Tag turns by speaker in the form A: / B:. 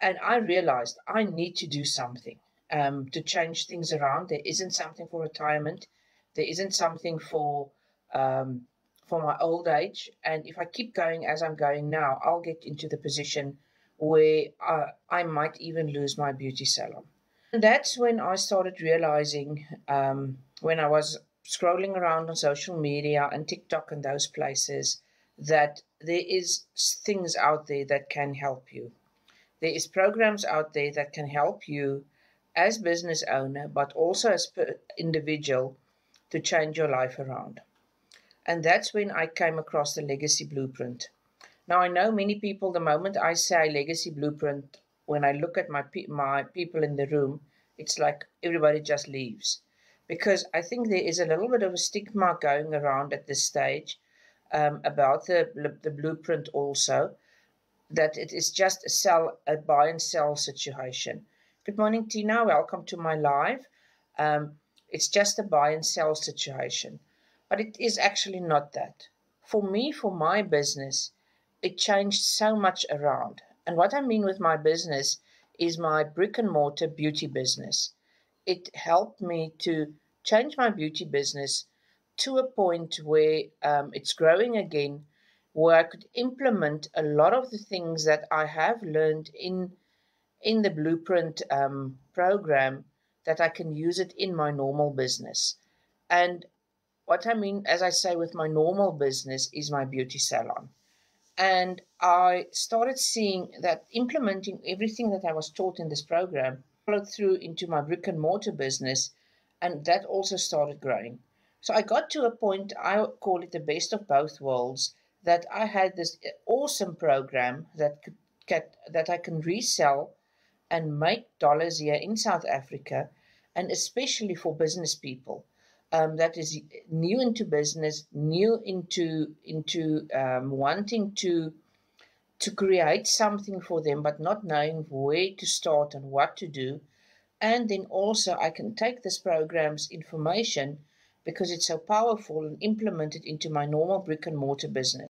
A: And I realized I need to do something to change things around. There isn't something for retirement. There isn't something um, for my old age. And if I keep going as I'm going now, I'll get into the position where I might even lose my beauty salon. And that's when I started realizing, when I was scrolling around on social media and TikTok and those places, that there is things out there that can help you. There is programs out there that can help you as business owner, but also as individual, to change your life around. And that's when I came across the Legacy Blueprint. Now, I know many people, the moment I say Legacy Blueprint, when I look at my people in the room, it's like everybody just leaves. Because I think there is a little bit of a stigma going around at this stage, about the blueprint also, that it is just a buy and sell situation. Good morning, Tina. Welcome to my live. It's just a buy and sell situation, but it is actually not that. For me, for my business, it changed so much around. And what I mean with my business is my brick and mortar beauty business. It helped me to change my beauty business to a point where it's growing again, where I could implement a lot of the things that I have learned in the Blueprint program, that I can use it in my normal business. And what I mean, as I say, with my normal business is my beauty salon. And I started seeing that implementing everything that I was taught in this program followed through into my brick and mortar business, and that also started growing. So I got to a point, I call it the best of both worlds, that I had this awesome program that I can resell and make dollars here in South Africa, and especially for business people, that is new into business, new into wanting to create something for them, but not knowing where to start and what to do. And then also I can take this program's information, because it's so powerful, and implement it into my normal brick and mortar business.